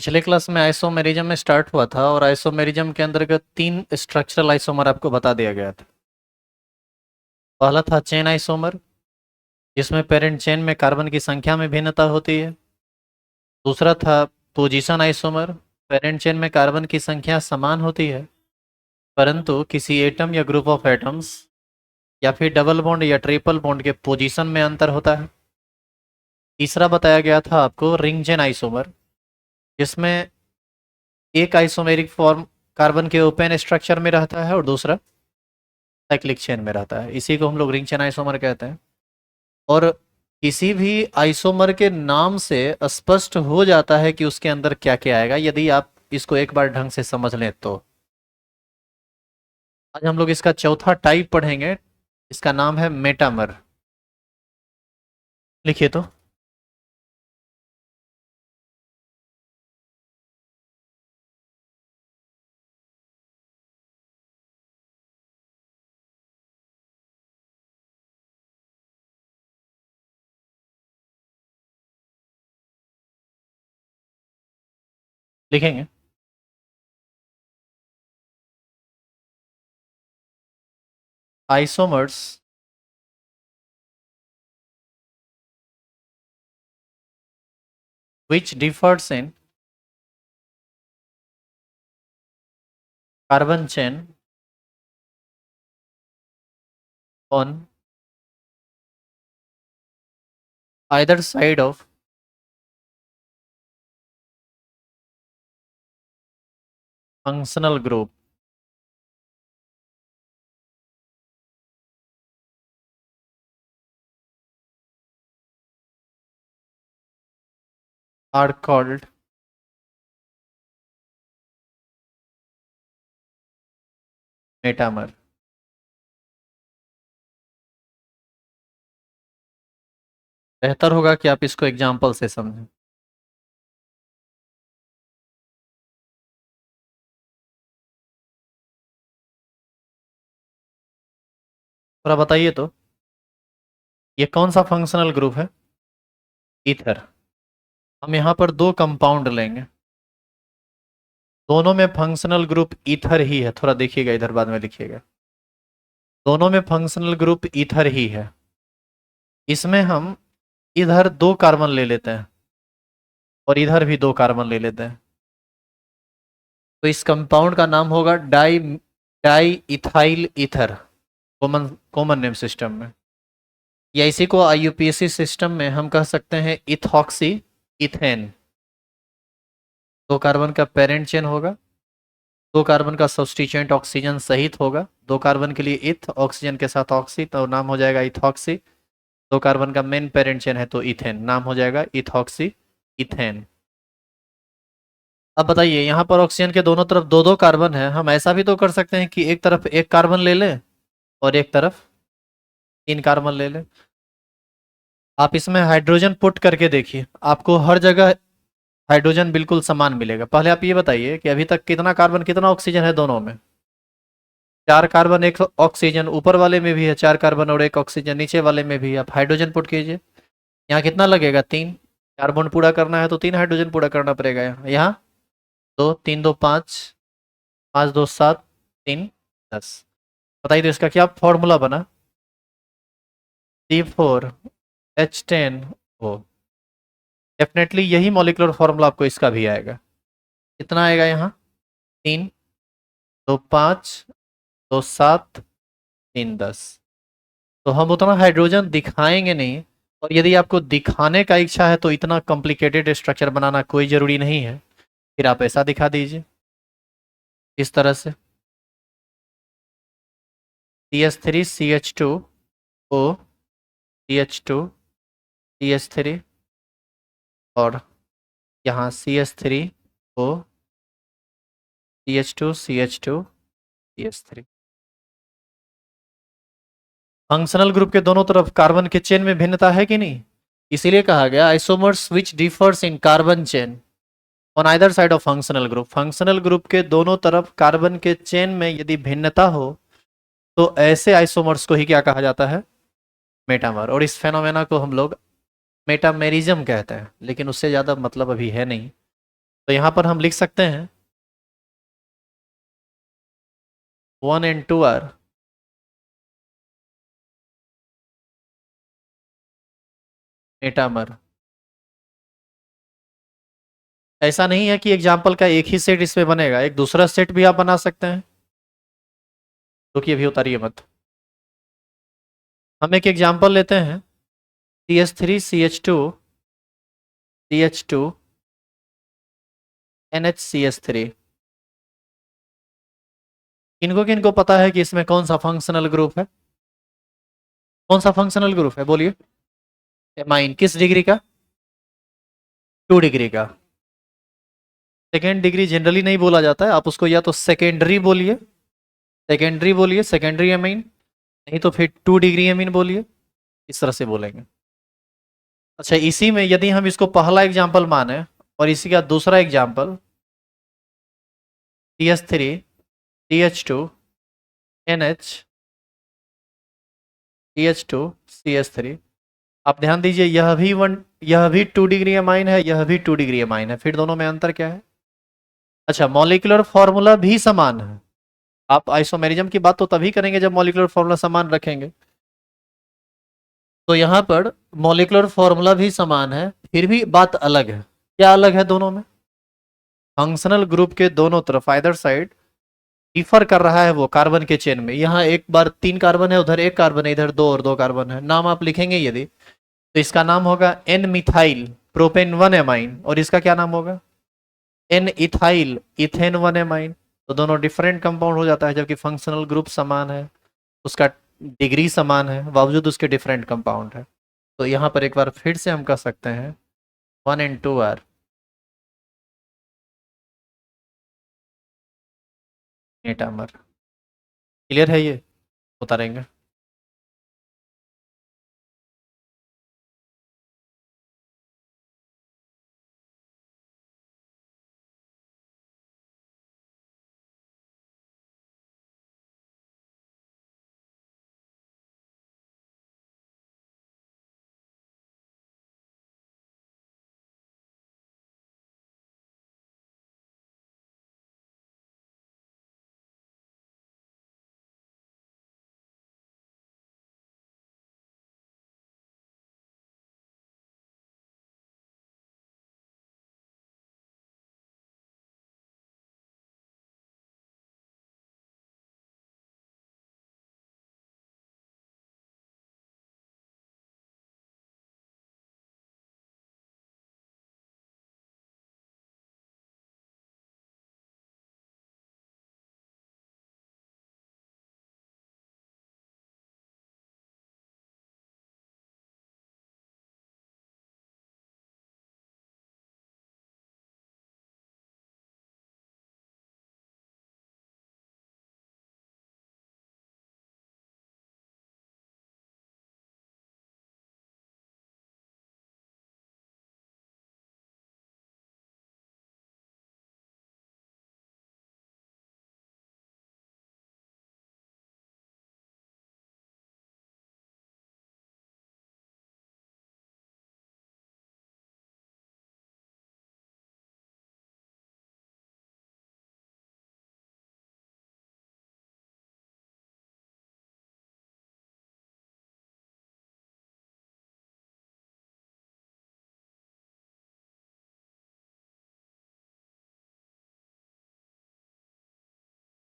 पिछले क्लास में आइसोमेरिज्म में स्टार्ट हुआ था और आइसोमेरिज्म के अंतर्गत 3 स्ट्रक्चरल आइसोमर आपको बता दिया गया था। पहला था चेन आइसोमर, जिसमें पेरेंट चेन में कार्बन की संख्या में भिन्नता होती है। दूसरा था पोजीशन आइसोमर, पेरेंट चेन में कार्बन की संख्या समान होती है, परंतु किसी एटम या ग्रुप ऑफ एटम्स या फिर डबल बॉन्ड या ट्रिपल बॉन्ड के पोजीशन में अंतर होता है। तीसरा बताया गया था आपको रिंग चेन आइसोमर, जिसमें एक आइसोमेरिक फॉर्म कार्बन के ओपन स्ट्रक्चर में रहता है और दूसरा साइक्लिक चेन में रहता है। इसी को हम लोग रिंग चेन आइसोमर कहते हैं। और किसी भी आइसोमर के नाम से स्पष्ट हो जाता है कि उसके अंदर क्या क्या आएगा, यदि आप इसको एक बार ढंग से समझ लें तो। आज हम लोग इसका चौथा टाइप पढ़ेंगे। इसका नाम है मेटामर। लिखिए तो। लिखेंगे। Isomers which differs in carbon chain on either side of functional group are called metamer। बेहतर होगा कि आप इसको एग्जाम्पल से समझें। थोड़ा बताइए तो, ये कौन सा फंक्शनल ग्रुप है? ईथर। हम यहाँ पर दो कंपाउंड लेंगे, दोनों में फंक्शनल ग्रुप ईथर ही है। थोड़ा देखिएगा इधर, बाद में लिखिएगा। दोनों में फंक्शनल ग्रुप ईथर ही है। इसमें हम इधर दो कार्बन ले लेते हैं और इधर भी दो कार्बन ले लेते हैं, तो इस कंपाउंड का नाम होगा di di ethyl ether. Common common name system में, या इसी को आईयूपीएसी सिस्टम में हम कह सकते हैं इथॉक्सी इथेन। दो कार्बन का पेरेंट चेन होगा, दो कार्बन का सब्स्टिट्यूएंट ऑक्सीजन सहित होगा। दो कार्बन के लिए इथ, ऑक्सीजन के साथ ऑक्सी, तो नाम हो जाएगा इथॉक्सी। दो कार्बन का मेन पेरेंट चेन है तो इथेन, नाम हो जाएगा इथॉक्सी इथेन। अब बताइए, यहाँ पर ऑक्सीजन के दोनों तरफ दो दो कार्बन है। हम ऐसा भी तो कर सकते हैं कि एक तरफ एक कार्बन ले लें और एक तरफ 3 कार्बन ले लें। आप इसमें हाइड्रोजन पुट करके देखिए, आपको हर जगह हाइड्रोजन बिल्कुल समान मिलेगा। पहले आप ये बताइए कि अभी तक कितना कार्बन कितना ऑक्सीजन है दोनों में? 4 कार्बन 1 ऑक्सीजन, ऊपर वाले में भी है 4 कार्बन और 1 ऑक्सीजन, नीचे वाले में भी। आप हाइड्रोजन पुट कीजिए, यहाँ कितना लगेगा? 3। 4 बॉन्ड पूरा करना है तो 3 हाइड्रोजन पूरा करना पड़ेगा। यहाँ 2, 3 2 5, 5 2 7, 3 10। बताइए तो इसका क्या फॉर्मूला बना? C4H10O। डेफिनेटली यही मॉलिक्यूलर फॉर्मूला आपको इसका भी आएगा। कितना आएगा यहाँ? 3 2 5 2 7 3 10। तो हम उतना हाइड्रोजन दिखाएंगे नहीं, और यदि आपको दिखाने का इच्छा है तो इतना कॉम्प्लिकेटेड स्ट्रक्चर बनाना कोई ज़रूरी नहीं है। फिर आप ऐसा दिखा दीजिए इस तरह से, CH3CH2O CH2CH3, और यहाँ CH3O CH2CH2 CH3। Functional group के दोनों तरफ कार्बन के चेन में भिन्नता है कि नहीं? इसीलिए कहा गया isomers which differs in carbon chain on either side of functional group. Functional group के दोनों तरफ कार्बन के चेन में यदि भिन्नता हो तो ऐसे आइसोमर्स को ही क्या कहा जाता है? मेटामर। और इस फेनोमेना को हम लोग मेटामेरिज्म कहते हैं, लेकिन उससे ज़्यादा मतलब अभी है नहीं। तो यहाँ पर हम लिख सकते हैं 1 and 2 आर मेटामर। ऐसा नहीं है कि एग्जाम्पल का एक ही सेट इसमें बनेगा, एक दूसरा सेट भी आप बना सकते हैं, तो कि अभी उतारिए मत। हम एक एग्जाम्पल लेते हैं CH3 CH2 CH2 NHCS3। किनको किनको पता है कि इसमें कौन सा फंक्शनल ग्रुप है? कौन सा फंक्शनल ग्रुप है बोलिए? एमाइन। किस डिग्री का? 2 डिग्री का। सेकेंड डिग्री जनरली नहीं बोला जाता है, आप उसको या तो सेकेंडरी बोलिए, सेकेंडरी बोलिए, सेकेंडरी एमाइन, नहीं तो फिर 2 डिग्री एमीन बोलिए, इस तरह से बोलेंगे। अच्छा, इसी में यदि हम इसको पहला एग्जाम्पल माने और इसी का दूसरा example CH3 CH2 NH CH2 CH3। आप ध्यान दीजिए, यह भी 2 डिग्री एमाइन है, यह भी 2 डिग्री एमाइन है, फिर दोनों में अंतर क्या है? अच्छा, मॉलिक्यूलर फॉर्मूला भी समान है। आप आइसोमेरिज्म की बात तो तभी करेंगे जब मॉलिक्यूलर फॉर्मूला समान रखेंगे। तो यहां पर मॉलिक्यूलर फॉर्मूला भी समान है, फिर भी बात अलग है। क्या अलग है दोनों में? फंक्शनल ग्रुप के दोनों तरफ आइदर साइड डिफर कर रहा है वो कार्बन के चेन में। यहाँ एक बार 3 कार्बन है, उधर 1 कार्बन है, इधर 2 और 2 कार्बन है। नाम आप लिखेंगे यदि, तो इसका नाम होगा एन मिथाइल प्रोपेन 1 एमाइन, और इसका क्या नाम होगा? N ethyl ethane 1 amine. तो दोनों डिफरेंट कंपाउंड हो जाता है, जबकि फंक्शनल ग्रुप समान है, उसका डिग्री समान है, बावजूद उसके डिफरेंट कंपाउंड है। तो यहाँ पर एक बार फिर से हम कह सकते हैं 1 and 2 आर मेटामर। क्लियर है ये? उतारेंगे।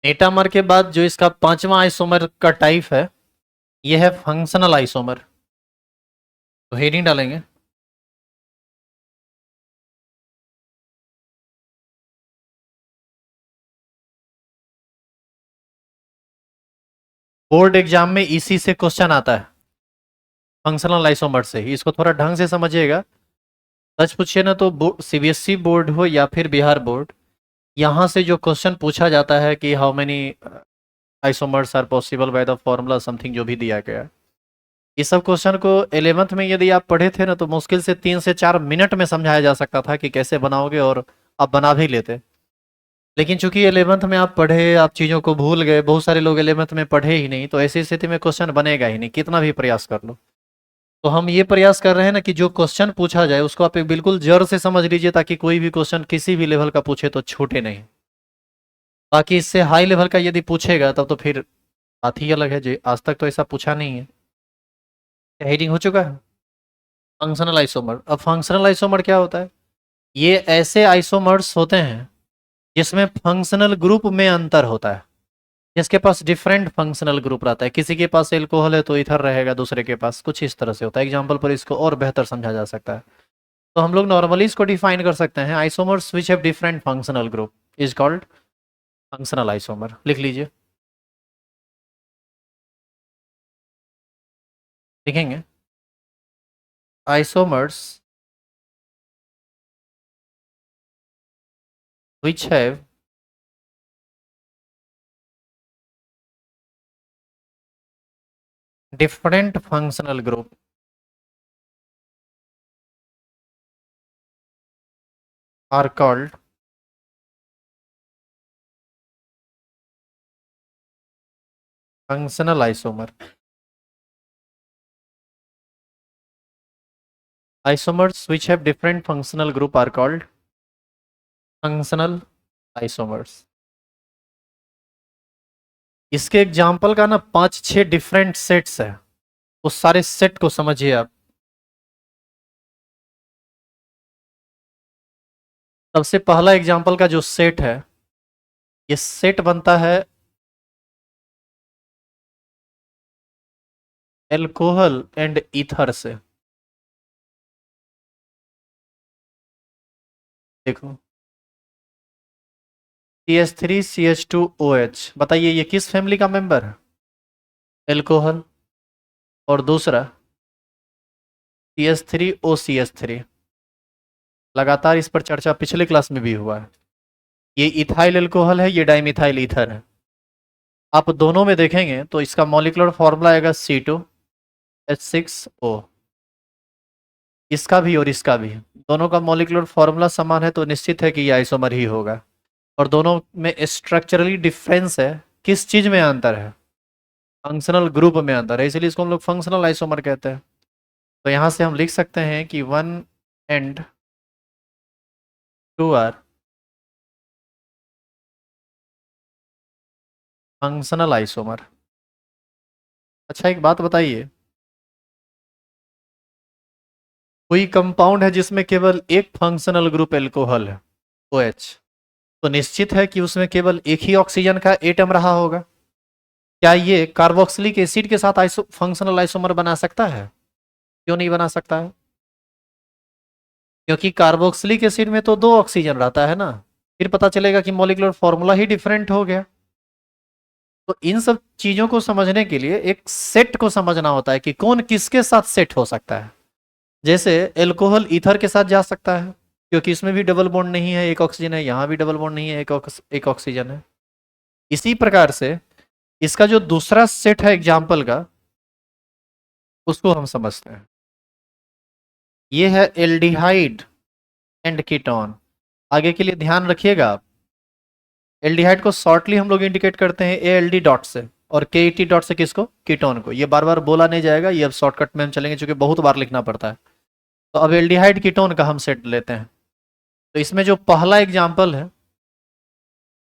मेटामर के बाद जो इसका पांचवा आइसोमर का टाइप है, यह है फंक्शनल आइसोमर। तो हेडिंग डालेंगे बोर्ड एग्जाम में इसी से क्वेश्चन आता है, फंक्शनल आइसोमर से ही। इसको थोड़ा ढंग से समझिएगा। सच पूछिए ना तो CBSE बोर्ड हो या फिर बिहार बोर्ड, यहाँ से जो क्वेश्चन पूछा जाता है कि how many isomers are possible by the formula something, जो भी दिया गया है, इस सब क्वेश्चन को 11th में यदि आप पढ़े थे ना, तो मुश्किल से 3 से 4 मिनट में समझाया जा सकता था कि कैसे बनाओगे, और आप बना भी लेते। लेकिन चूंकि 11th में आप पढ़े, आप चीज़ों को भूल गए, बहुत सारे लोग 11th में पढ़े ही नहीं, तो ऐसी स्थिति में क्वेश्चन बनेगा ही नहीं, कितना भी प्रयास कर लो। तो हम ये प्रयास कर रहे हैं ना कि जो क्वेश्चन पूछा जाए उसको आप एक बिल्कुल जड़ से समझ लीजिए, ताकि कोई भी क्वेश्चन किसी भी लेवल का पूछे तो छूटे नहीं। बाकी इससे हाई लेवल का यदि पूछेगा तब तो फिर बात ही अलग है जी, आज तक तो ऐसा पूछा नहीं है। हेडिंग हो चुका है फंक्शनल आइसोमर। अब फंक्शनल आइसोमर क्या होता है? ये ऐसे आइसोमर्स होते हैं जिसमें फंक्शनल ग्रुप में अंतर होता है, जिसके पास डिफरेंट फंक्शनल ग्रुप रहता है। किसी के पास एल्कोहल है तो इथर रहेगा, दूसरे के पास कुछ इस तरह से होता है। एग्जाम्पल पर इसको और बेहतर समझा जा सकता है। तो हम लोग नॉर्मली इसको डिफाइन कर सकते हैं, isomers which have different functional group is called functional isomer. लिख लीजिए, लिखेंगे isomers which have different functional group are called functional isomer. Isomers which have different functional group are called functional isomers. इसके example का ना 5-6 different sets है, उस सारे set को समझिए आप। सबसे पहला एग्जाम्पल का जो सेट है, ये सेट बनता है एल्कोहल एंड ईथर से। देखो CH3CH2OH, बताइए ये किस फैमिली का मेंबर है? एल्कोहल। और दूसरा CH3OCH3, लगातार इस पर चर्चा पिछले क्लास में भी हुआ है। ये इथाइल एल्कोहल है, ये डाइमिथाइल ईथर है। आप दोनों में देखेंगे तो इसका मॉलिक्यूलर फॉर्मूला आएगा C2H6O। इसका भी और इसका भी, दोनों का मॉलिक्यूलर फॉर्मूला समान है तो निश्चित है कि ये आइसोमर ही होगा। और दोनों में स्ट्रक्चरली डिफरेंस है। किस चीज में अंतर है? फंक्शनल ग्रुप में अंतर है, इसलिए इसको हम लोग फंक्शनल आइसोमर कहते हैं। तो यहां से हम लिख सकते हैं कि 1 and 2 आर फंक्शनल आइसोमर। अच्छा एक बात बताइए, कोई कंपाउंड है जिसमें केवल एक फंक्शनल ग्रुप एल्कोहल है, OH, तो निश्चित है कि उसमें केवल एक ही ऑक्सीजन का एटम रहा होगा। क्या ये कार्बोक्सिलिक एसिड के साथ फंक्शनल आइसोमर बना सकता है? क्यों नहीं बना सकता है? क्योंकि कार्बोक्सिलिक एसिड में तो दो ऑक्सीजन रहता है ना। फिर पता चलेगा कि मॉलिक्यूलर फॉर्मूला ही डिफरेंट हो गया। तो इन सब चीजों को समझने के लिए एक सेट को समझना होता है कि कौन किसके साथ सेट हो सकता है। जैसे एल्कोहल ईथर के साथ जा सकता है, क्योंकि इसमें भी डबल बॉन्ड नहीं है, एक ऑक्सीजन है, यहां भी डबल बॉन्ड नहीं है, एक ऑक्सीजन है। इसी प्रकार से इसका जो दूसरा सेट है एग्जाम्पल का, उसको हम समझते हैं। ये है एल्डिहाइड एंड कीटोन। आगे के लिए ध्यान रखिएगा आप, एल्डिहाइड को शॉर्टली हम लोग इंडिकेट करते हैं ALD डॉट से, और KET डॉट से किसको? कीटोन को। ये बार बार बोला नहीं जाएगा, ये अब शॉर्टकट में हम चलेंगे क्योंकि बहुत बार लिखना पड़ता है। तो अब एल्डिहाइड कीटोन का हम सेट लेते हैं। तो इसमें जो पहला एग्जाम्पल है,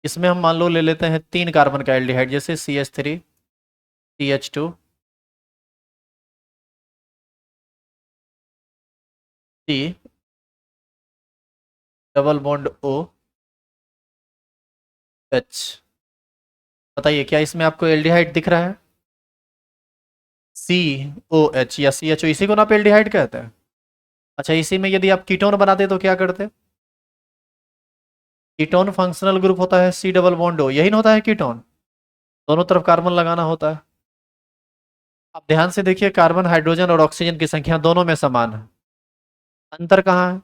इसमें हम मान लो ले लेते हैं 3 कार्बन का एल्डिहाइड, जैसे CH3CH2C डबल बॉन्ड OH। बताइए क्या इसमें आपको एल्डिहाइड दिख रहा है? COH या CHO, इसी को ना आप एल्डिहाइड कहते हैं। अच्छा, इसी में यदि आप कीटोन बनाते तो क्या करते? कीटोन फंक्शनल ग्रुप होता है C डबल बॉन्ड O, यही ना होता है कीटोन? दोनों तरफ कार्बन लगाना होता है। अब ध्यान से देखिए, कार्बन हाइड्रोजन और ऑक्सीजन की संख्या दोनों में समान है। अंतर कहाँ है?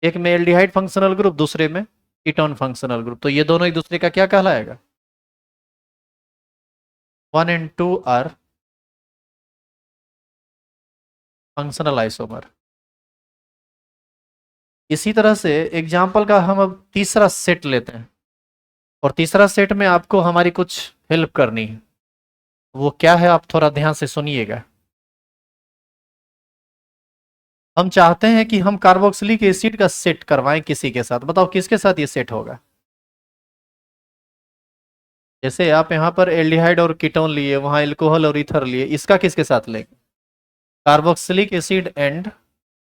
एक में एल्डिहाइड फंक्शनल ग्रुप, दूसरे में कीटोन फंक्शनल ग्रुप। तो ये दोनों एक दूसरे का क्या कहलाएगा? 1 and 2 आर फंक्शनल आइसोमर। इसी तरह से एग्जाम्पल का हम अब तीसरा सेट लेते हैं, और तीसरा सेट में आपको हमारी कुछ हेल्प करनी है। वो क्या है आप थोड़ा ध्यान से सुनिएगा। हम चाहते हैं कि हम कार्बोक्सिलिक एसिड का सेट करवाएं किसी के साथ, बताओ किसके साथ ये सेट होगा। जैसे आप यहाँ पर एल्डिहाइड और कीटोन लिए, वहां एल्कोहल और ईथर लिए, इसका किसके साथ लेंगे, कार्बोक्सिलिक एसिड एंड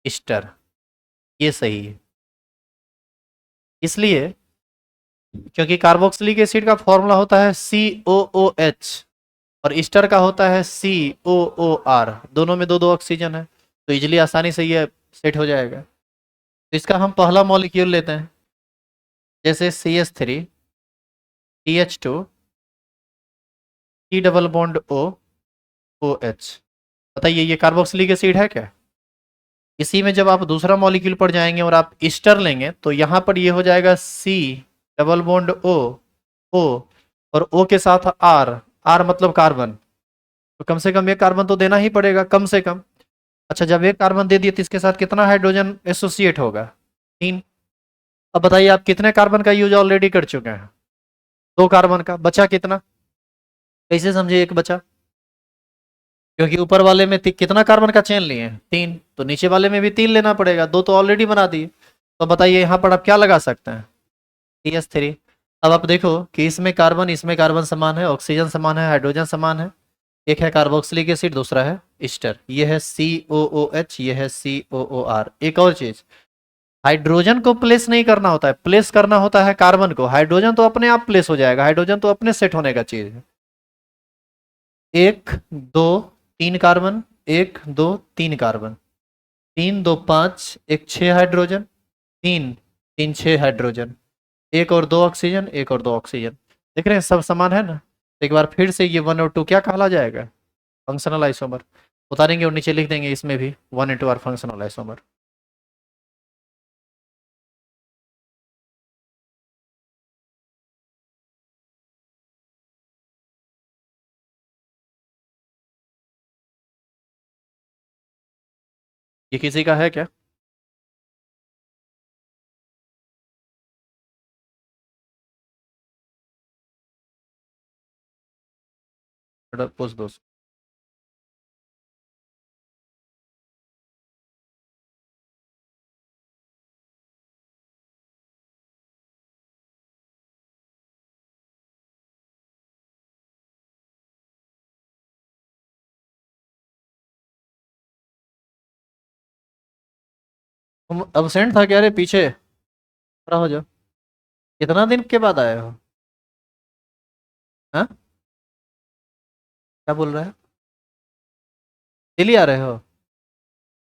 ईस्टर, ये सही है। इसलिए क्योंकि कार्बोक्सिलिक एसिड का फॉर्मूला होता है COOH और ईस्टर का होता है COOR, दोनों में दो दो ऑक्सीजन है, तो इजिली आसानी से ये सेट हो जाएगा। तो इसका हम पहला मॉलिक्यूल लेते हैं, जैसे CH3 CH2 C double bond OH। बताइए ये कार्बोक्सिलिक एसिड है क्या। इसी में जब आप दूसरा मॉलिक्यूल पर जाएंगे और आप ईस्टर लेंगे तो यहां पर ये हो जाएगा C डबल बॉन्ड O और O के साथ R मतलब कार्बन, तो कम से कम एक कार्बन तो देना ही पड़ेगा कम से कम। अच्छा जब एक कार्बन दे दिए तो इसके साथ कितना हाइड्रोजन एसोसिएट होगा, 3। अब बताइए आप कितने कार्बन का यूज ऑलरेडी कर चुके हैं, 2 कार्बन का, बचा कितना, कैसे समझे एक बचा, क्योंकि ऊपर वाले में कितना कार्बन का चेन लिए हैं, 3, तो नीचे वाले में भी 3 लेना पड़ेगा, 2 तो ऑलरेडी बना दिए। तो बताइए यहाँ पर आप क्या लगा सकते हैं, CH3। अब आप देखो कि इसमें कार्बन समान है, ऑक्सीजन समान है, हाइड्रोजन समान है, एक है कार्बोक्सिलिक एसिड, दूसरा है ईस्टर, ये है COOH, ये है COOR। एक और चीज, हाइड्रोजन को प्लेस नहीं करना होता है, प्लेस करना होता है कार्बन को, हाइड्रोजन तो अपने आप प्लेस हो जाएगा, हाइड्रोजन तो अपने सेट होने का चीज है। 1 2 3 कार्बन, 1 2 3 कार्बन, 3 2 5, 1 6 हाइड्रोजन, 3 3 6 हाइड्रोजन, एक और 2 ऑक्सीजन, एक और 2 ऑक्सीजन। देख रहे हैं सब समान है ना। एक बार फिर से ये 1 और 2 क्या कहला जाएगा, फंक्शनल आइसोमर। उतारेंगे और नीचे लिख देंगे इसमें भी 1 और 2 फंक्शनल आइसोमर। ये किसी का है क्या, पूछ दो। तुम अब्सेंट था क्या रे पीछे, खड़ा हो जाओ। कितना दिन के बाद आए हो, हाँ क्या बोल रहे हैं, दिल्ली आ रहे हो,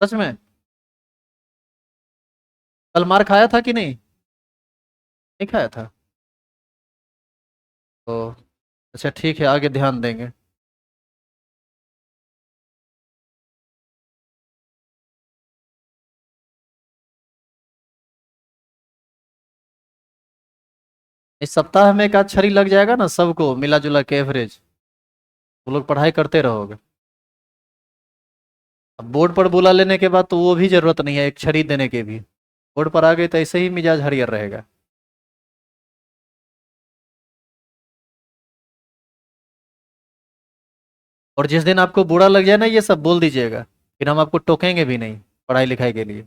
सच में। कल मार खाया था कि नहीं, नहीं खाया था, तो अच्छा ठीक है आगे ध्यान देंगे। इस सप्ताह में एक आध छड़ी लग जाएगा ना सबको मिला जुला के एवरेज, वो लोग पढ़ाई करते रहोगे। अब बोर्ड पर बुला लेने के बाद तो वो भी जरूरत नहीं है एक छड़ी देने की भी, बोर्ड पर आ गई तो ऐसे ही मिजाज हरियर रहेगा। और जिस दिन आपको बुरा लग जाए ना ये सब बोल दीजिएगा, फिर हम आपको टोकेंगे भी नहीं पढ़ाई लिखाई के लिए।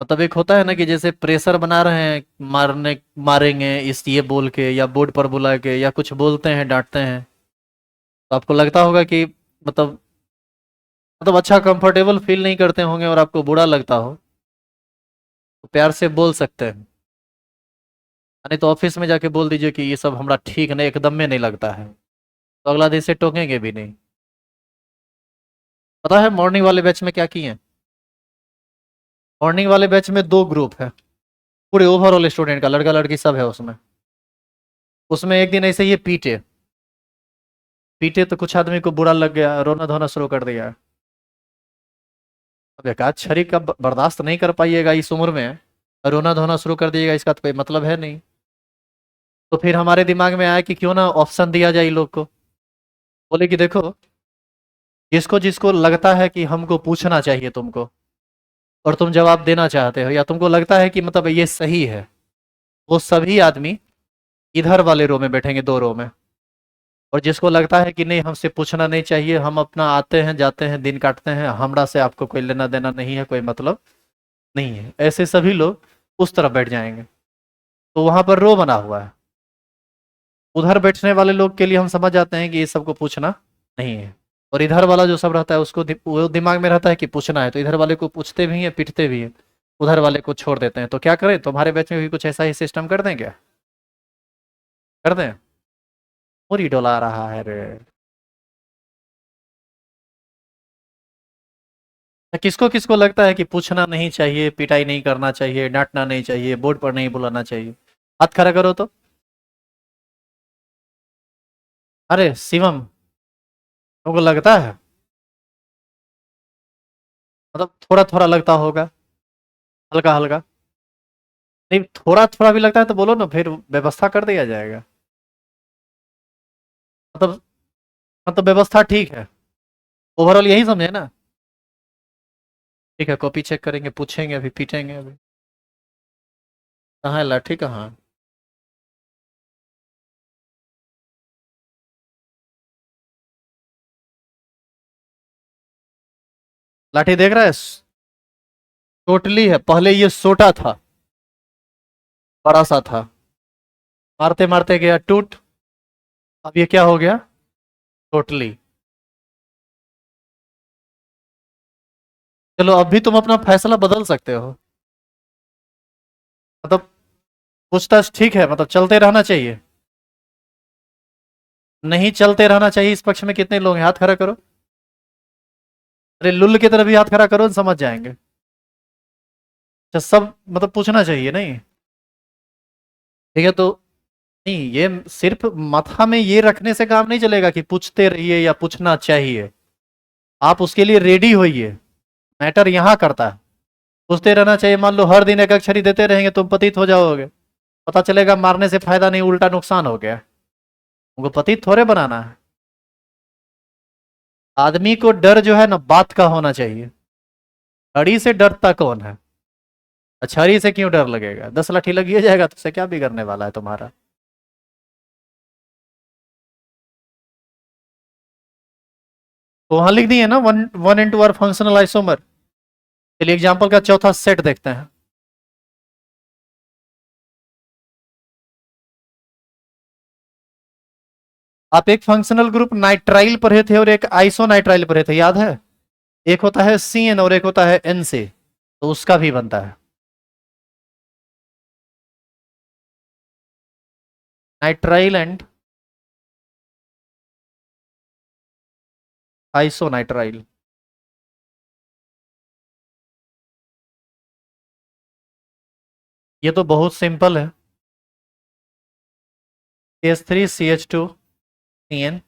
मतलब एक होता है ना कि जैसे प्रेशर बना रहे हैं, मारेंगे इस ये बोल के या बोर्ड पर बुला के या कुछ बोलते हैं डांटते हैं, तो आपको लगता होगा कि मतलब मतलब अच्छा कंफर्टेबल फील नहीं करते होंगे और आपको बुरा लगता हो, तो प्यार से बोल सकते हैं। नहीं तो ऑफिस में जाके बोल दीजिए कि ये सब हमरा ठीक नहीं एकदम में नहीं लगता है, तो अगला दिन से टोकेंगे भी नहीं। पता है मॉर्निंग वाले बैच में क्या किए, मॉर्निंग वाले बैच में 2 ग्रुप है, पूरे ओवरऑल स्टूडेंट का, लड़का लड़की सब है उसमें। उसमें एक दिन ऐसे ही पीटे पीटे तो कुछ आदमी को बुरा लग गया, रोना धोना शुरू कर दिया। अब एक आध छड़ी का बर्दाश्त नहीं कर पाइएगा इस उम्र में, और रोना धोना शुरू कर दिएगा, इसका तो कोई मतलब है नहीं। तो फिर हमारे दिमाग में आया कि क्यों ना ऑप्शन दिया जाए इन लोग को। बोले कि देखो जिसको जिसको लगता है कि हमको पूछना चाहिए तुमको और तुम जवाब देना चाहते हो या तुमको लगता है कि मतलब ये सही है, वो सभी आदमी इधर वाले रो में बैठेंगे, 2 रो में। और जिसको लगता है कि नहीं हमसे पूछना नहीं चाहिए, हम अपना आते हैं जाते हैं दिन काटते हैं, हमरा से आपको कोई लेना देना नहीं है, कोई मतलब नहीं है, ऐसे सभी लोग उस तरफ बैठ जाएंगे। तो वहां पर रो बना हुआ है। उधर बैठने वाले लोग के लिए हम समझ जाते हैं कि ये सबको पूछना नहीं है। और इधर वाला जो सब रहता है उसको वो दिमाग में रहता है कि पूछना है, तो इधर वाले को पूछते भी हैं पीटते भी हैं, उधर वाले को छोड़ देते हैं। तो क्या करें, तुम्हारे बैच में भी कुछ ऐसा ही सिस्टम कर दें क्या? कर दें? पूरी डोला रहा है रे। किसको किसको लगता है कि पूछना नहीं चाहिए, पिटाई नहीं करना चाहिए, डांटना नहीं चाहिए, बोर्ड पर नहीं बुलाना चाहिए? हाथ खड़ा करो तो। अरे शिवम, तुमको लगता है? मतलब थोड़ा थोड़ा लगता होगा, हल्का हल्का। नहीं, थोड़ा थोड़ा भी लगता है तो बोलो ना, फिर व्यवस्था कर दिया जाएगा। मतलब मतलब व्यवस्था ठीक है, ओवरऑल यही समझे ना? ठीक है, कॉपी चेक करेंगे, पूछेंगे, अभी पीटेंगे अभी। कहाँ है लाठी, कहाँ है? लाठी देख रहा है? टोटली है, पहले ये सोटा था, बड़ा सा था, मारते मारते गया टूट, अब ये क्या हो गया? टोटली। चलो अब भी तुम अपना फैसला बदल सकते हो। मतलब पूछताछ ठीक है, मतलब चलते रहना चाहिए? नहीं चलते रहना चाहिए, इस पक्ष में कितने लोग हैं? हाथ खड़ा करो। अरे लुल्ल की तरह भी हाथ खड़ा करो, समझ जाएंगे। अच्छा, सब मतलब पूछना चाहिए नहीं? ठीक है, तो नहीं, ये सिर्फ माथा में ये रखने से काम नहीं चलेगा कि पूछते रहिए या पूछना चाहिए। आप उसके लिए रेडी होइए, मैटर यहां करता है। पूछते रहना चाहिए, मान लो हर दिन एक अक्षरी देते रहेंगे तुम पतित हो जाओगे, पता चलेगा मारने से फायदा नहीं, उल्टा नुकसान हो गया। उनको पतित थोड़े बनाना है। आदमी को डर जो है ना बात का होना चाहिए। छड़ी से डरता कौन है? छड़ी से क्यों डर लगेगा? 10 लाठी लगी जाएगा तो उससे क्या बिगड़ने वाला है तुम्हारा? तो वहां लिख दिए ना, one one into are functional isomer. चलिए एग्जाम्पल का चौथा सेट देखते हैं। आप एक फंक्शनल ग्रुप नाइट्राइल पढ़े थे और एक आइसोनाइट्राइल पढ़े थे, याद है? एक होता है CN और एक होता है NC, तो उसका भी बनता है नाइट्राइल एंड आइसोनाइट्राइल। ये तो बहुत सिंपल है। CH3 CH2 CN,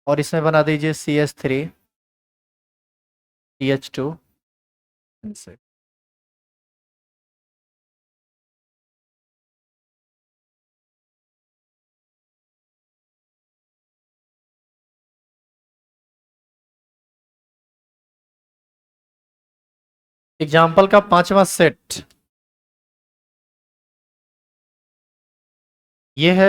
और इसमें बना दीजिए CH3 CH2 NC। एग्जाम्पल का पांचवा सेट ये है।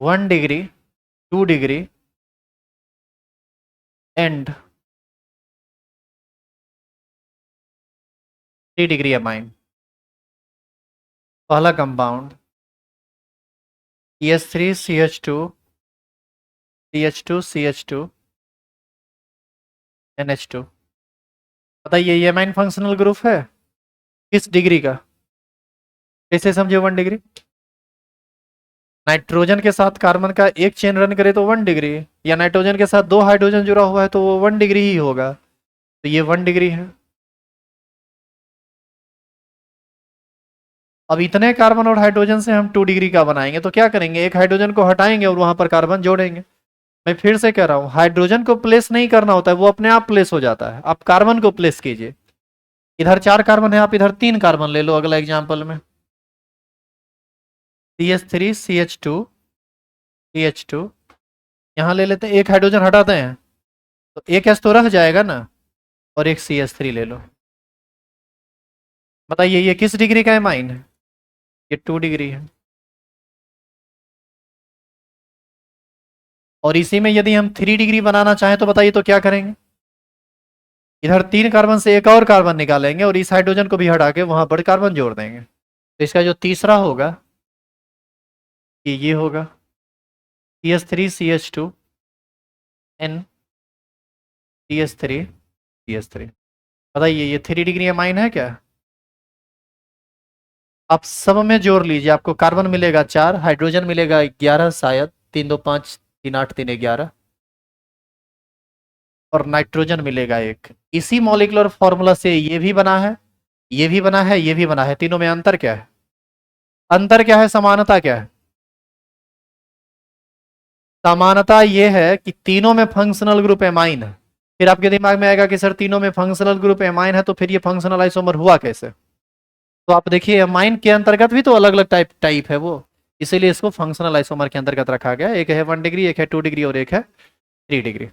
1 degree, 2 degree and 3 degree amine. पहला compound CH3 CH2 CH2 NH2। बताइए ये अमाइन फंक्शनल ग्रुप है किस डिग्री का? कैसे समझे 1 डिग्री? नाइट्रोजन के साथ कार्बन का एक चेन रन करे तो 1 डिग्री, या नाइट्रोजन के साथ 2 हाइड्रोजन जुड़ा हुआ है तो वो 1 डिग्री ही होगा, तो ये 1 डिग्री है। अब इतने कार्बन और हाइड्रोजन से हम 2 डिग्री का बनाएंगे, तो क्या करेंगे, एक हाइड्रोजन को हटाएंगे और वहां पर कार्बन जोड़ेंगे। मैं फिर से कह रहा हूं, हाइड्रोजन को प्लेस नहीं करना होता है, वो अपने आप प्लेस हो जाता है। आप कार्बन को प्लेस कीजिए। इधर 4 कार्बन है, आप इधर 3 कार्बन ले लो अगला एग्जाम्पल में। CH3 CH2 CH2, यहाँ ले लेते हैं, एक हाइड्रोजन हटाते हैं तो एक एस तो रह जाएगा ना, और एक CH3 ले लो। बताइए ये किस डिग्री का एमाइन है? ये 2 डिग्री है। और इसी में यदि हम 3 डिग्री बनाना चाहें तो बताइए तो क्या करेंगे? इधर 3 कार्बन से एक और कार्बन निकालेंगे और इस हाइड्रोजन को भी हटा के वहां पर कार्बन जोड़ देंगे। तो इसका जो तीसरा होगा ये होगा CH3CH2 N CH3 बताइए ये 3 डिग्री एमाइन है क्या? आप सब में जोड़ लीजिए, आपको कार्बन मिलेगा 4, हाइड्रोजन मिलेगा 11 शायद, 3 2 5 3 8 3 11, और नाइट्रोजन मिलेगा 1। इसी मॉलिक्यूलर फॉर्मूला से ये भी बना है, ये भी बना है, ये भी बना है। तीनों में अंतर क्या है? अंतर क्या है, समानता क्या है? समानता ये है कि तीनों में फंक्शनल ग्रुप एमाइन है। फिर आपके दिमाग में आएगा कि सर तीनों में फंक्शनल ग्रुप एमाइन है तो फिर ये फंक्शनल आइसोमर हुआ कैसे? तो आप देखिए एमाइन के अंतर्गत भी तो अलग अलग टाइप है वो, इसीलिए इसको फंक्शनल आइसोमर के अंतर्गत रखा गया। एक है 1 डिग्री, एक है 2 डिग्री और एक है 3 डिग्री।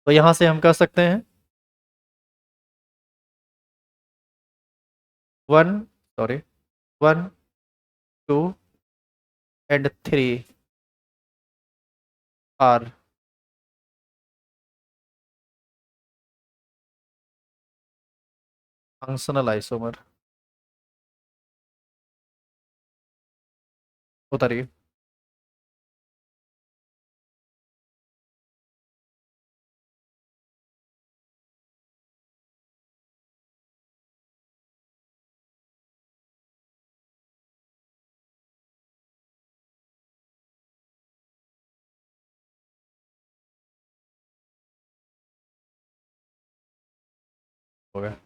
तो यहां से हम कह सकते हैं 1 sorry 1 2 and 3 are functional isomer. उतारिए। हो गया।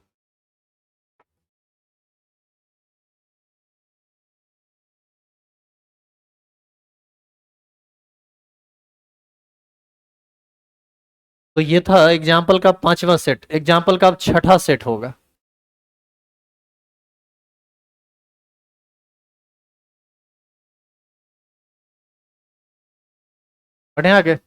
तो ये था एग्जाम्पल का 5वां सेट, एग्जाम्पल का अब 6ठा सेट होगा। बढ़े आगे।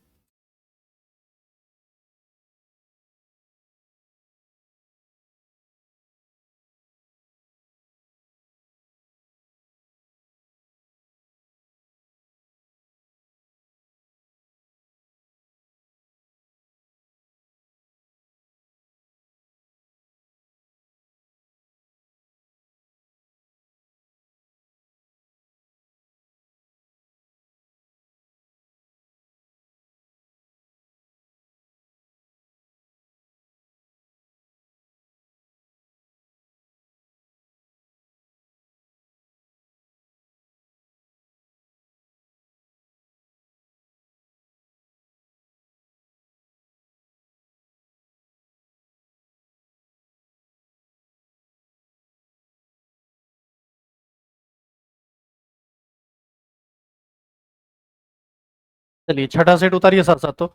चलिए 6ठा सेट उतारिए साथ साथ। तो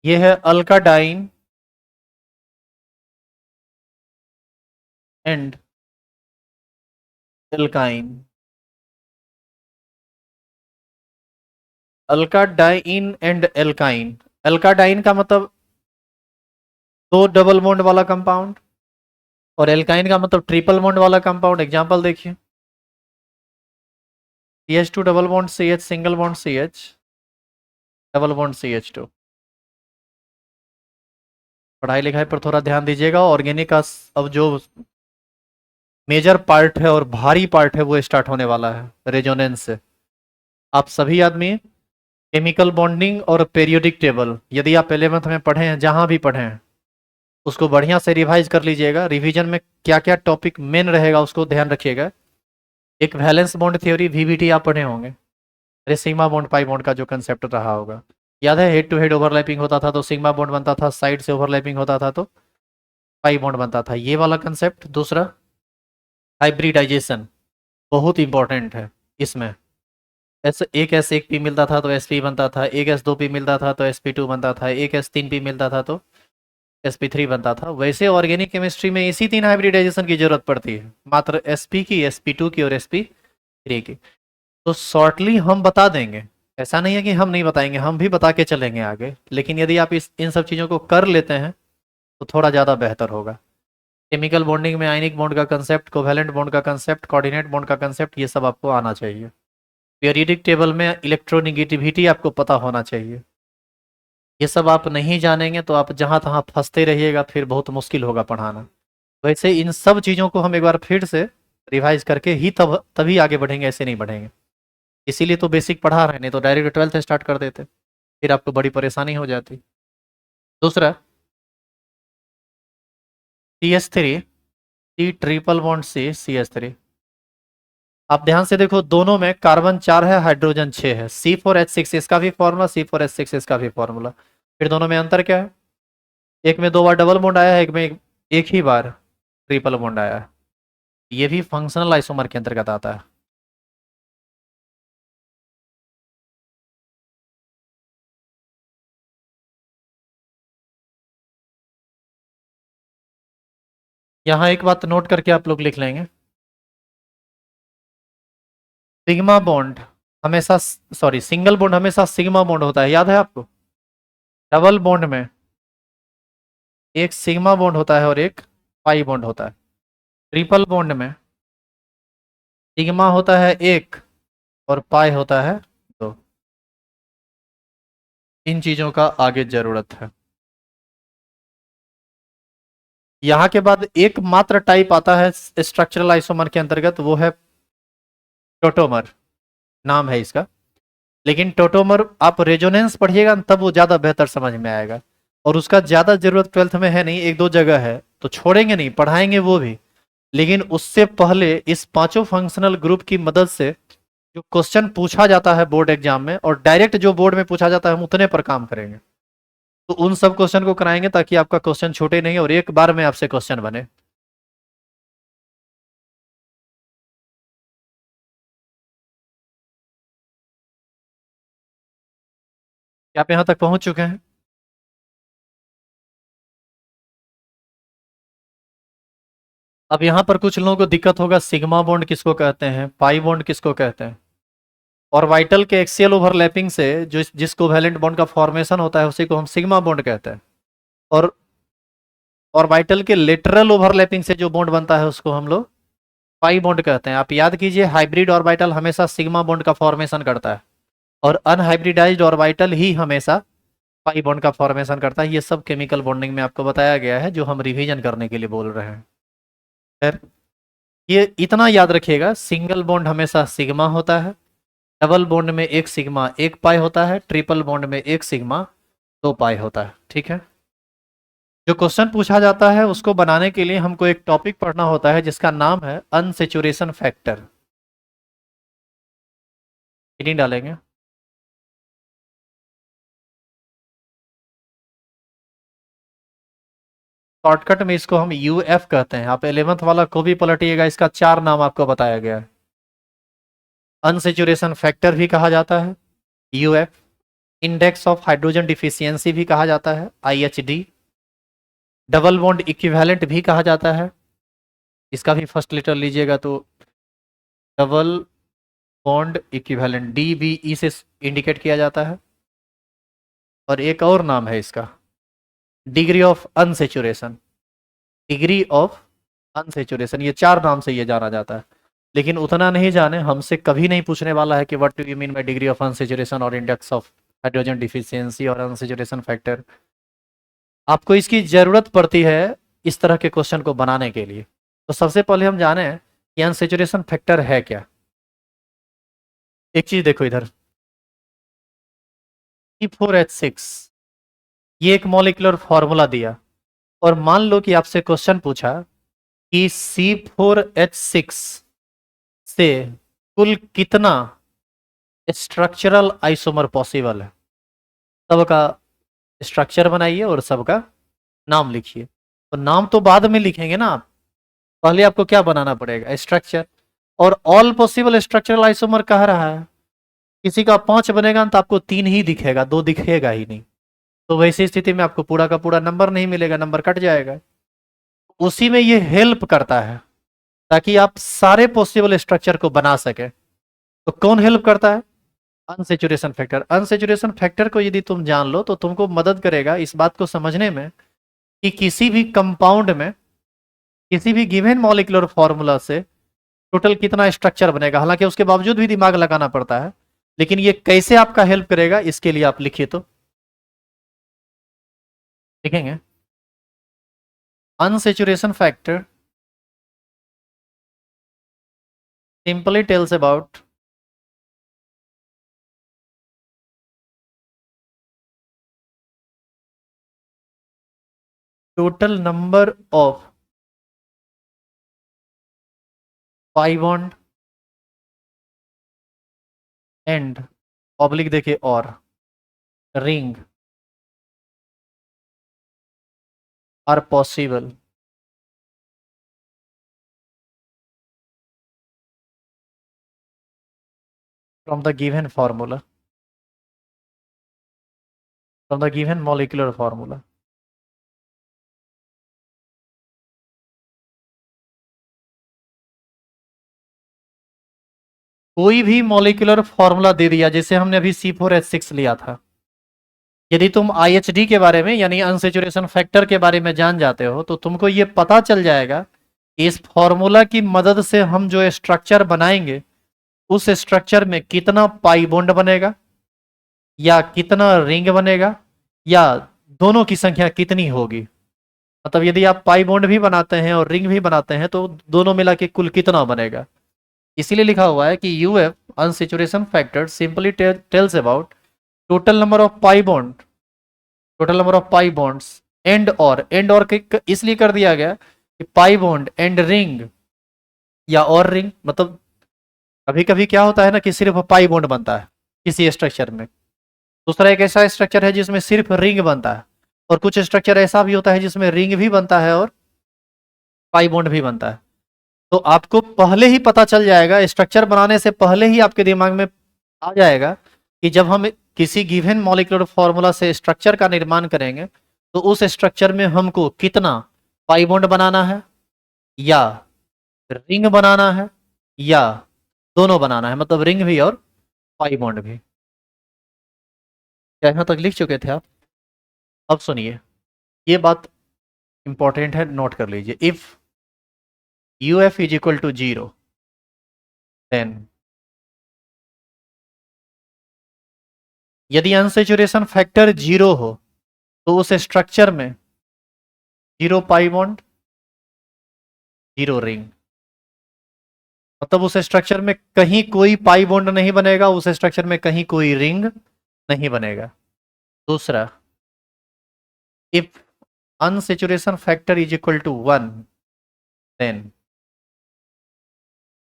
ये है alkadiene and alkyne. Alkadiene and alkyne. Alkadiene का मतलब 2 डबल बॉन्ड वाला कंपाउंड, और एल्काइन का मतलब ट्रिपल बॉन्ड वाला कंपाउंड। एग्जांपल देखिए, CH2 double bond CH, single bond CH, double bond CH2। पढ़ाई लिखाई पर थोड़ा ध्यान दीजिएगा। ऑर्गेनिक का अब जो मेजर पार्ट है और भारी पार्ट है वो स्टार्ट होने वाला है रेजोनेंस से। आप सभी आदमी केमिकल बॉन्डिंग और पीरियोडिक टेबल यदि आप 11th में पढ़े हैं, जहां भी पढ़े हैं, उसको बढ़िया से रिवाइज कर लीजिएगा। रिवीजन में क्या क्या टॉपिक मेन रहेगा उसको ध्यान रखिएगा। एक वैलेंस बॉन्ड थ्योरी VBT आप पढ़े होंगे। अरे सिग्मा बॉन्ड पाई बॉन्ड का जो कंसेप्ट रहा होगा, याद है? हेड टू हेड ओवरलैपिंग होता था तो सिग्मा बॉन्ड बनता था, साइड से ओवरलैपिंग होता था तो पाई बॉन्ड बनता था, ये वाला कंसेप्ट। दूसरा हाइब्रिडाइजेशन बहुत इंपॉर्टेंट है इसमें। ऐसे एक एक पी मिलता था तो SP बनता था, एक S2P मिलता था तो SP2 बनता था, एक S3P मिलता था तो SP3 बनता था। वैसे ऑर्गेनिक केमिस्ट्री में इसी 3 हाइब्रिडाइजेशन की जरूरत पड़ती है, मात्र SP की, SP2 की और SP3 की। तो शॉर्टली हम बता देंगे ऐसा नहीं है कि हम नहीं बताएंगे, हम भी बता के चलेंगे आगे, लेकिन यदि आप इस इन सब चीज़ों को कर लेते हैं तो थोड़ा ज़्यादा बेहतर होगा। केमिकल बॉन्डिंग में आयनिक बॉन्ड का कंसेप्ट, कोवैलेंट बॉन्ड का कंसेप्ट, कोऑर्डिनेट बॉन्ड का कंसेप्ट, ये सब आपको आना चाहिए। पीरियोडिक टेबल में इलेक्ट्रोनिगेटिविटी आपको पता होना चाहिए। ये सब आप नहीं जानेंगे तो आप जहाँ तहाँ फंसते रहिएगा, फिर बहुत मुश्किल होगा पढ़ाना। वैसे इन सब चीज़ों को हम एक बार फिर से रिवाइज करके ही तभी आगे बढ़ेंगे, ऐसे नहीं बढ़ेंगे। इसीलिए तो बेसिक पढ़ा रहे हैं, नहीं तो डायरेक्ट 12th स्टार्ट कर देते, फिर आपको बड़ी परेशानी हो जाती। दूसरा, CH3, C triple bond CH3। आप ध्यान से देखो, दोनों में कार्बन 4 है, हाइड्रोजन 6 है। C4H6 इसका भी फॉर्मूला, C4H6 इसका भी फॉर्मूला। फिर दोनों में अंतर क्या है? एक में 2 बार डबल बॉन्ड आया है, एक में एक ही बार ट्रिपल बॉन्ड आया है। ये भी फंक्शनल आइसोमर के अंतर्गत आता है। यहाँ एक बात नोट करके आप लोग लिख लेंगे, सिग्मा बॉन्ड हमेशा, सॉरी, सिंगल बॉन्ड हमेशा सिग्मा बॉन्ड होता है, याद है आपको? डबल बॉन्ड में एक सिग्मा बॉन्ड होता है और एक पाई बॉन्ड होता है। ट्रिपल बॉन्ड में सिग्मा होता है एक और पाई होता है दो। इन चीजों का आगे जरूरत है। यहाँ के बाद एक मात्र टाइप आता है स्ट्रक्चरल आइसोमर के अंतर्गत, वो है टोटोमर, नाम है इसका। लेकिन टोटोमर आप रेजोनेंस पढ़िएगा तब वो ज्यादा बेहतर समझ में आएगा, और उसका ज्यादा जरूरत 12th में है नहीं, एक दो जगह है तो छोड़ेंगे नहीं, पढ़ाएंगे वो भी। लेकिन उससे पहले इस पांचों फंक्शनल ग्रुप की मदद से जो क्वेश्चन पूछा जाता है बोर्ड एग्जाम में, और डायरेक्ट जो बोर्ड में पूछा जाता है, हम उतने पर काम करेंगे। तो उन सब क्वेश्चन को कराएंगे ताकि आपका क्वेश्चन छूटे नहीं और एक बार में आपसे क्वेश्चन बने। क्या आप यहां तक पहुंच चुके हैं? अब यहां पर कुछ लोगों को दिक्कत होगा, सिग्मा बॉन्ड किसको कहते हैं, पाई बॉन्ड किसको कहते हैं। ऑर्बिटल के एक्सियल ओवरलैपिंग से जो जिस कोवैलेंट बॉन्ड का फॉर्मेशन होता है उसी को हम सिग्मा बॉन्ड कहते हैं। और ऑर्बिटल के लेटरल ओवरलैपिंग से जो बॉन्ड बनता है उसको हम लोग पाई बॉन्ड कहते हैं। आप याद कीजिए, हाइब्रिड ऑर्बिटल हमेशा सिग्मा बॉन्ड का फॉर्मेशन करता है, और अनहाइब्रिडाइज्ड ऑर्बिटल ही हमेशा पाई बॉन्ड का फॉर्मेशन करता है। ये सब केमिकल बॉन्डिंग में आपको बताया गया है, जो हम रिवीजन करने के लिए बोल रहे हैं। खैर, ये इतना याद रखिएगा, सिंगल बॉन्ड हमेशा सिग्मा होता है, डबल बॉन्ड में एक सिग्मा एक पाई होता है, ट्रिपल बॉन्ड में एक सिग्मा दो पाई होता है। ठीक है, जो क्वेश्चन पूछा जाता है उसको बनाने के लिए हमको एक टॉपिक पढ़ना होता है जिसका नाम है अनसेचुरेशन फैक्टर। हेडिंग डालेंगे, शॉर्टकट में इसको हम यूएफ कहते हैं। आप 11th वाला को भी पलटिएगा, इसका चार नाम आपको बताया गया है। अनसेचुरेशन फैक्टर भी कहा जाता है, UF. Index of hydrogen deficiency भी कहा जाता है, आईएचडी। डबल बॉन्ड इक्विवेलेंट भी कहा जाता है, इसका भी फर्स्ट लेटर लीजिएगा तो डबल बॉन्ड इक्विवेलेंट, डीबीई से इंडिकेट किया जाता है। और एक और नाम है इसका, degree of unsaturation, degree of unsaturation. ये चार नाम से ये जाना जाता है। लेकिन उतना नहीं जाने, हमसे कभी नहीं पूछने वाला है कि what do you mean by degree of unsaturation और इंडेक्स ऑफ हाइड्रोजन डिफिशियंसी और अनसेचुरेशन फैक्टर। आपको इसकी जरूरत पड़ती है इस तरह के क्वेश्चन को बनाने के लिए। तो सबसे पहले हम जाने कि अनसेचुरेशन फैक्टर है क्या। एक चीज देखो इधर, C4H6, ये एक मॉलिक्यूलर फॉर्मूला दिया, और मान लो कि आपसे क्वेश्चन पूछा कि C4H6 से कुल कितना स्ट्रक्चरल आइसोमर पॉसिबल है। सबका स्ट्रक्चर बनाइए और सबका नाम लिखिए। तो नाम तो बाद में लिखेंगे ना आप, पहले आपको क्या बनाना पड़ेगा, स्ट्रक्चर। और ऑल पॉसिबल स्ट्रक्चरल आइसोमर कह रहा है, किसी का 5 बनेगा तो आपको 3 ही दिखेगा, 2 दिखेगा ही नहीं। तो वैसी स्थिति में आपको पूरा का पूरा नंबर नहीं मिलेगा, नंबर कट जाएगा। उसी में ये हेल्प करता है ताकि आप सारे पॉसिबल स्ट्रक्चर को बना सके। तो कौन हेल्प करता है? अनसेचुरेशन फैक्टर को यदि तुम जान लो तो तुमको मदद करेगा इस बात को समझने में कि किसी भी कंपाउंड में किसी भी गिवन मॉलिक्यूलर फॉर्मूला से टोटल कितना स्ट्रक्चर बनेगा। हालांकि उसके बावजूद भी दिमाग लगाना पड़ता है, लेकिन ये कैसे आपका हेल्प करेगा इसके लिए आप लिखिए तो लिखेंगे unsaturation factor simply tells about total number of pi bond and oblique देखिए और ring are possible from the given formula, from the given molecular formula. कोई भी मॉलिक्यूलर फॉर्मूला दे दिया, जैसे हमने अभी C4H6 लिया था। यदि तुम IHD के बारे में यानी अनसेचुरेशन फैक्टर के बारे में जान जाते हो तो तुमको ये पता चल जाएगा कि इस फॉर्मूला की मदद से हम जो स्ट्रक्चर बनाएंगे उस स्ट्रक्चर में कितना पाई बॉन्ड बनेगा या कितना रिंग बनेगा या दोनों की संख्या कितनी होगी। मतलब यदि आप पाई बॉन्ड भी बनाते हैं और रिंग भी बनाते हैं तो दोनों मिला के कुल कितना बनेगा। इसीलिए लिखा हुआ है कि UF unsaturation factor simply tells about total number of pi bond, total number of pi bonds and और इसलिए कर दिया गया कि पाई बॉन्ड एंड रिंग या और रिंग। मतलब कभी कभी क्या होता है ना कि सिर्फ पाई बॉन्ड बनता है किसी स्ट्रक्चर में, दूसरा एक ऐसा स्ट्रक्चर है जिसमें सिर्फ रिंग बनता है, और कुछ स्ट्रक्चर ऐसा भी होता है जिसमें रिंग भी बनता है और पाई बॉन्ड भी बनता है। तो आपको पहले ही पता चल जाएगा, स्ट्रक्चर बनाने से पहले ही आपके दिमाग में आ जाएगा कि जब हम किसी गिवन मॉलिक्यूलर फॉर्मूला से स्ट्रक्चर का निर्माण करेंगे तो उस स्ट्रक्चर में हमको कितना पाई बॉन्ड बनाना है या रिंग बनाना है या दोनों बनाना है, मतलब रिंग भी और पाई बॉन्ड भी। क्या यहाँ तक लिख चुके थे आप? अब सुनिए, ये बात इंपॉर्टेंट है, नोट कर लीजिए। If UF is equal to 0 then यदि अनसेचुरेशन फैक्टर 0 हो तो उस स्ट्रक्चर में 0 पाई बॉन्ड 0 रिंग, मतलब उस स्ट्रक्चर में कहीं कोई पाई बॉन्ड नहीं बनेगा, उस स्ट्रक्चर में कहीं कोई रिंग नहीं बनेगा। दूसरा, if unsaturation factor is equal to 1 then,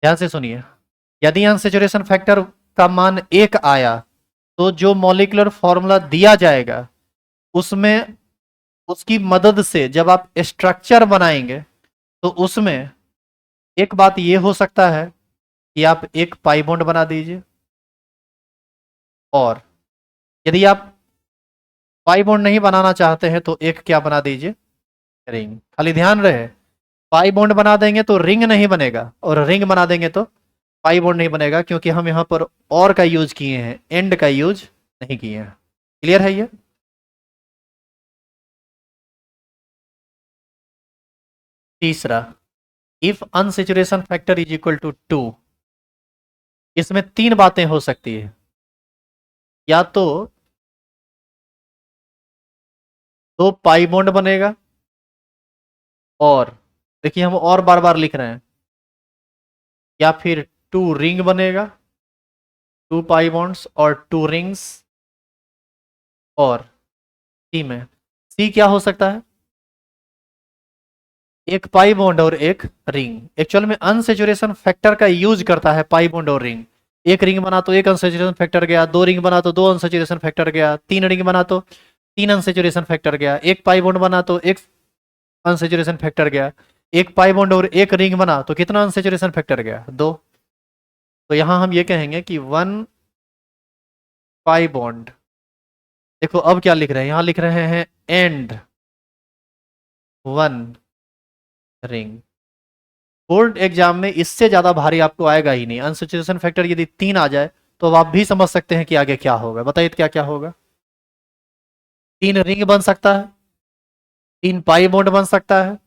ध्यान से सुनिए, यदि अनसेचुरेशन फैक्टर का मान 1 आया तो जो मॉलिक्यूलर फॉर्मूला दिया जाएगा उसमें उसकी मदद से जब आप स्ट्रक्चर बनाएंगे तो उसमें एक बात ये हो सकता है कि आप एक पाई बॉन्ड बना दीजिए, और यदि आप पाई बॉन्ड नहीं बनाना चाहते हैं तो एक क्या बना दीजिए, रिंग। खाली ध्यान रहे, पाई बॉन्ड बना देंगे तो रिंग नहीं बनेगा और रिंग बना देंगे तो पाई बॉन्ड नहीं बनेगा, क्योंकि हम यहाँ पर और का यूज किए हैं, एंड का यूज नहीं किए हैं। क्लियर है ये? तीसरा, if unsaturation factor is equal to 2, इसमें 3 बातें हो सकती है। या तो 2 पाई बॉन्ड बनेगा, और देखिए हम और बार बार लिख रहे हैं, या फिर 2 रिंग बनेगा, 2 पाई बॉन्ड्स और 2 रिंग्स, और सी में सी क्या हो सकता है, एक पाई बॉन्ड और एक रिंग। एक्चुअल में अनसेचुरेशन फैक्टर का यूज करता है पाई बॉन्ड और रिंग। एक रिंग बना तो एक अनसेचुरेशन फैक्टर गया, 2 रिंग बना तो 2 अनसेचुरेशन फैक्टर गया, 3 रिंग बना तो 3 अनसेचुरेशन फैक्टर गया, एक पाई बॉन्ड बना तो एक अनसेचुरेशन फैक्टर गया, एक पाई बॉन्ड और एक रिंग बना तो कितना अनसेचुरेशन फैक्टर गया, 2। तो यहां हम ये कहेंगे कि 1 पाई बॉन्ड, देखो अब क्या लिख रहे हैं, यहां लिख रहे हैं एंड 1 रिंग। बोर्ड एग्जाम में इससे ज्यादा भारी आपको आएगा ही नहीं। अनसेचुरेशन फैक्टर यदि 3 आ जाए तो अब आप भी समझ सकते हैं कि आगे क्या होगा। बताइए क्या क्या होगा। 3 रिंग बन सकता है, 3 पाई बॉन्ड बन सकता है,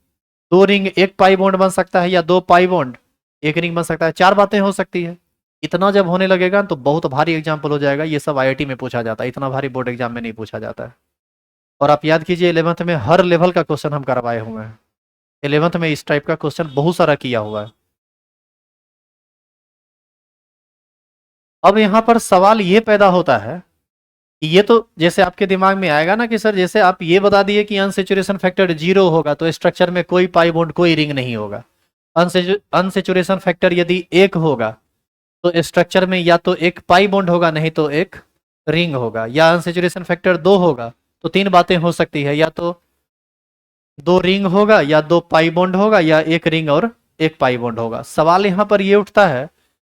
2 रिंग 1 पाई बॉन्ड बन सकता है, या 2 पाई बॉन्ड 1 रिंग बन सकता है। 4 बातें हो सकती है। इतना जब होने लगेगा तो बहुत भारी एग्जाम्पल हो जाएगा। ये सब आईआईटी में पूछा जाता है, इतना भारी बोर्ड एग्जाम में नहीं पूछा जाता है। और आप याद कीजिए 11th में हर लेवल का क्वेश्चन हम करवाए हुए हैं। 11th में इस टाइप का क्वेश्चन बहुत सारा किया हुआ है। अब यहाँ पर सवाल ये पैदा होता है कि ये तो जैसे आपके दिमाग में आएगा ना कि सर जैसे आप ये बता दिए कि अनसेचुरेशन फैक्टर 0 होगा तो स्ट्रक्चर में कोई पाई बॉन्ड कोई रिंग नहीं होगा। अनसेचुरेशन फैक्टर यदि 1 होगा तो स्ट्रक्चर में या तो एक पाई बॉन्ड होगा नहीं तो एक रिंग होगा, या अनसेचुरेशन फैक्टर 2 होगा तो 3 बातें हो सकती है, या तो 2 रिंग होगा, या 2 पाई बॉन्ड होगा, या एक रिंग और एक पाई बॉन्ड होगा। सवाल यहाँ पर ये उठता है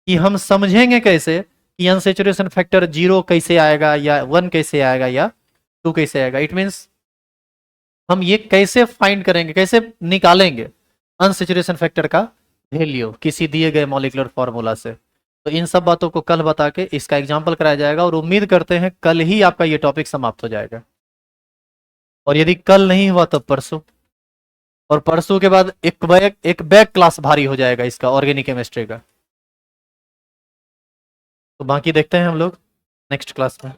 कि हम समझेंगे कैसे कि अनसेचुरेशन फैक्टर 0 कैसे आएगा, या 1 कैसे आएगा, या 2 कैसे आएगा। इट मीन्स हम ये कैसे फाइंड करेंगे, कैसे निकालेंगे अनसेचुरेशन फैक्टर का वैल्यू किसी दिए गए मॉलिक्यूलर फॉर्मूला से। तो इन सब बातों को कल बता के इसका एग्जाम्पल कराया जाएगा, और उम्मीद करते हैं कल ही आपका ये टॉपिक समाप्त हो जाएगा। और यदि कल नहीं हुआ तो परसों, और परसों के बाद एक बैक क्लास भारी हो जाएगा इसका, ऑर्गेनिक केमिस्ट्री का। तो बाकी देखते हैं हम लोग नेक्स्ट क्लास में।